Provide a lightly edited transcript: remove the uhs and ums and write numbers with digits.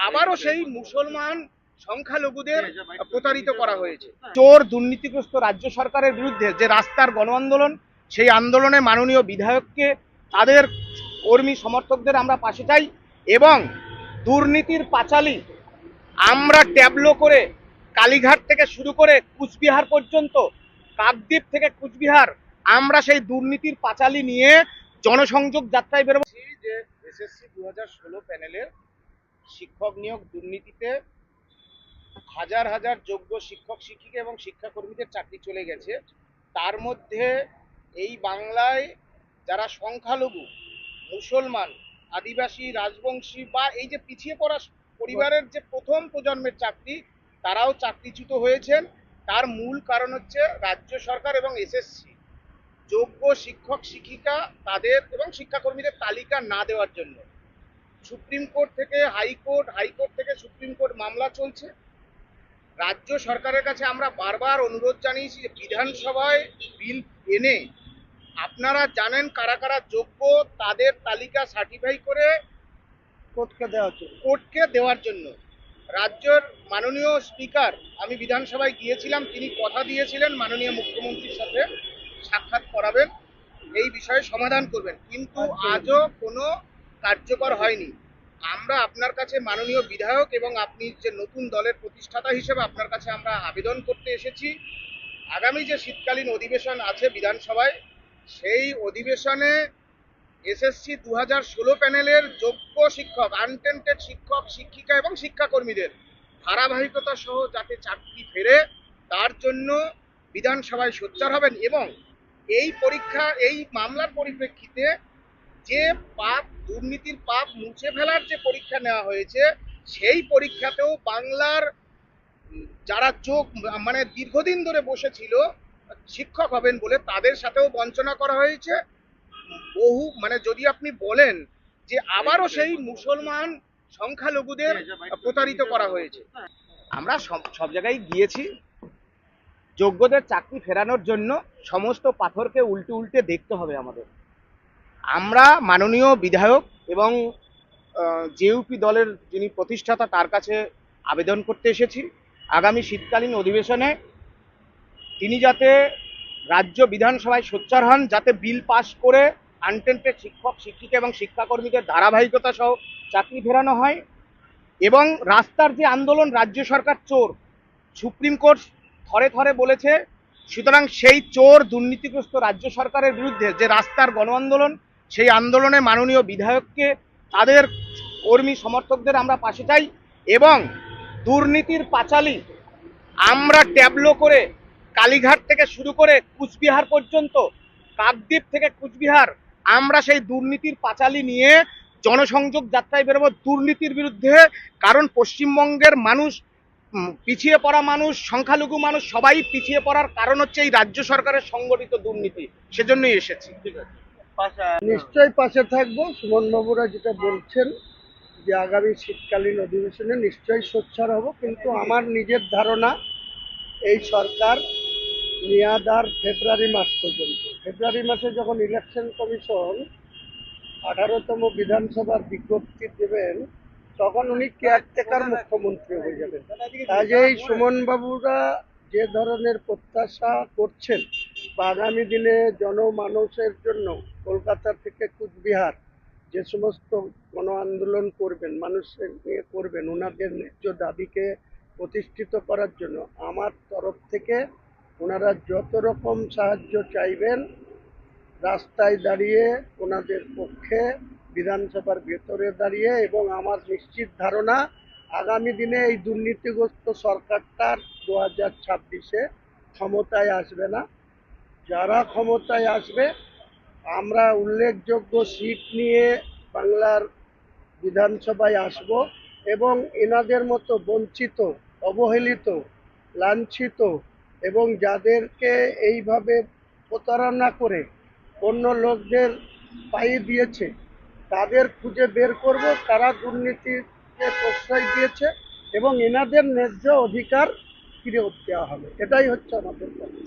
আবারও সেই মুসলমান সংখ্যালঘুদের প্রতারিত করা হয়েছে। চোর দুর্নীতিগ্রস্ত রাজ্য সরকারের বিরুদ্ধে যে রাস্তার গণ আন্দোলন, সেই আন্দোলনে মাননীয় বিধায়ককে, তাদের কর্মী সমর্থকদের আমরা পাশে চাই এবং দুর্নীতির পাঁচালী আমরা ট্যাবলো করে কালীঘাট থেকে শুরু করে কুচবিহার পর্যন্ত, কাকদ্বীপ থেকে কুচবিহার, আমরা সেই দুর্নীতির পাঁচালী নিয়ে জনসংযোগ যাত্রায় বেরোবো। যে এসএসসি 2016 প্যানেলের শিক্ষক নিয়োগ দুর্নীতিতে হাজার হাজার যোগ্য শিক্ষক শিক্ষিকা এবং শিক্ষাকর্মীদের চাকরি চলে গেছে। তার মধ্যে এই বাংলায় যারা সংখ্যালঘু, মুসলমান, আদিবাসী, রাজবংশী বা এই যে পিছিয়ে পড়া পরিবারের যে প্রথম প্রজন্মের চাকরি, তারাও চাকরিচ্যুত হয়েছেন। তার মূল কারণ হচ্ছে রাজ্য সরকার এবং এসএসসি যোগ্য শিক্ষক শিক্ষিকা তাদের এবং শিক্ষাকর্মীদের তালিকা না দেওয়ার জন্য সুপ্রিম কোর্ট থেকে হাইকোর্ট, হাইকোর্ট থেকে সুপ্রিম কোর্ট মামলা চলছে। রাজ্য সরকারের কাছে আমরা বারবার অনুরোধ জানিয়েছি যে বিধানসভায় বিল এনে আপনারা জানেন কারা কারা যোগ্য, তাদের তালিকা সার্টিফাই করে কোর্টকে দেওয়ার জন্য। রাজ্যের মাননীয় স্পিকার, আমি বিধানসভায় গিয়েছিলাম, তিনি কথা দিয়েছিলেন মাননীয় মুখ্যমন্ত্রীর সাথে সাক্ষাৎ করাবেন, এই বিষয়ে সমাধান করবেন, কিন্তু আজও কোনো কার্যকর হয়নি। আমরা আপনার কাছে মাননীয় বিধায়ক এবং আপনি যে নতুন দলের প্রতিষ্ঠাতা হিসেবে আপনার কাছে আমরা আবেদন করতে এসেছি, আগামী যে শীতকালীন অধিবেশন আছে বিধানসভায়, সেই অধিবেশনে এসএসসি 2016 প্যানেলের যোগ্য শিক্ষক, আনটেন্টেড শিক্ষক শিক্ষিকা এবং শিক্ষাকর্মীদের ধারাবাহিকতা সহ যাতে চাকরি ফেরে, তার জন্য বিধানসভায় সোচ্চার হবেন এবং এই পরীক্ষা, এই মামলার পরিপ্রেক্ষিতে যে পাপ, দুর্নীতির পাপ মুছে ফেলার যে পরীক্ষা নেওয়া হয়েছে, সেই পরীক্ষাতেও বাংলার যারা মানে দীর্ঘদিন ধরে বসেছিল শিক্ষক হবেন বলে, তাদের সাথেও বঞ্চনা করা হয়েছে। বহু মানে যদি আপনি বলেন যে আবারও সেই মুসলমান সংখ্যালঘুদের প্রতারিত করা হয়েছে। আমরা সব জায়গায় গিয়েছি, যোগ্যদের চাকরি ফেরানোর জন্য সমস্ত পাথরকে উল্টে উল্টে দেখতে হবে আমাদের। আমরা মাননীয় বিধায়ক এবং জেইউপি দলের যিনি প্রতিষ্ঠাতা তার কাছে আবেদন করতে এসেছি, আগামী শীতকালীন অধিবেশনে তিনি যাতে রাজ্য বিধানসভায় সোচ্চার হন, যাতে বিল পাস করে আনটেন্টেড শিক্ষক শিক্ষিকা এবং শিক্ষাকর্মীদের ধারাবাহিকতা সহ চাকরি ফেরানো হয় এবং রাস্তার যে আন্দোলন, রাজ্য সরকার চোর, সুপ্রিম কোর্ট থরে থরে বলেছে, সুতরাং সেই চোর দুর্নীতিগ্রস্ত রাজ্য সরকারের বিরুদ্ধে যে রাস্তার গণ আন্দোলন, সেই আন্দোলনে মাননীয় বিধায়ককে, তাদের কর্মী সমর্থকদের আমরা পাশে চাই এবং দুর্নীতির পাঁচালী আমরা ট্যাবলো করে কালীঘাট থেকে শুরু করে কুচবিহার পর্যন্ত, কাকদ্বীপ থেকে কুচবিহার, আমরা সেই দুর্নীতির পাঁচালী নিয়ে জনসংযোগ যাত্রায় বেরোবো দুর্নীতির বিরুদ্ধে। কারণ পশ্চিমবঙ্গের মানুষ, পিছিয়ে পড়া মানুষ, সংখ্যালঘু মানুষ সবাই পিছিয়ে পড়ার কারণ হচ্ছে এই রাজ্য সরকারের সংগঠিত দুর্নীতি, সেজন্যই এসেছি। নিশ্চয়ই পাশে থাকবো। সুমন বাবুরা যেটা বলছেন যে আগামী শীতকালীন অধিবেশনে নিশ্চয়ই সোচ্চার হব, কিন্তু আমার নিজের ধারণা এই সরকার মেয়াদ আর ফেব্রুয়ারি মাস পর্যন্ত। ফেব্রুয়ারি মাসে যখন ইলেকশন কমিশন 18তম বিধানসভার বিজ্ঞপ্তি দেবেন, তখন উনি কেয়ারটেকার মুখ্যমন্ত্রী হয়ে যাবেন। কাজেই সুমন বাবুরা যে ধরনের প্রত্যাশা করছেন বা আগামী দিনে জনমানুষের জন্য কলকাতা থেকে কুচবিহার যে সমস্ত গণ আন্দোলন করবেন, মানুষের নিয়ে করবেন, ওনাদের ন্যায্য দাবিকে প্রতিষ্ঠিত করার জন্য আমার তরফ থেকে ওনারা যত রকম সাহায্য চাইবেন, রাস্তায় দাঁড়িয়ে ওনাদের পক্ষে, বিধানসভার ভেতরে দাঁড়িয়ে, এবং আমার নিশ্চিত ধারণা আগামী দিনে এই দুর্নীতিগ্রস্ত সরকারটার 2026-এ ক্ষমতায় আসবে না। যারা ক্ষমতায় আসবে, আমরা উল্লেখযোগ্য সিট নিয়ে বাংলার বিধানসভায় আসব এবং এনাদের মতো বঞ্চিত, অবহেলিত, লাঞ্ছিত এবং যাদেরকে এইভাবে প্রতারণা করে অন্য লোকদের পাইয়ে দিয়েছে, তাদের খুঁজে বের করব, তারা দুর্নীতিকে প্রশ্রয় দিয়েছে এবং এনাদের ন্যায্য অধিকার ফিরে দেওয়া হবে। এটাই হচ্ছে আমাদের কথা।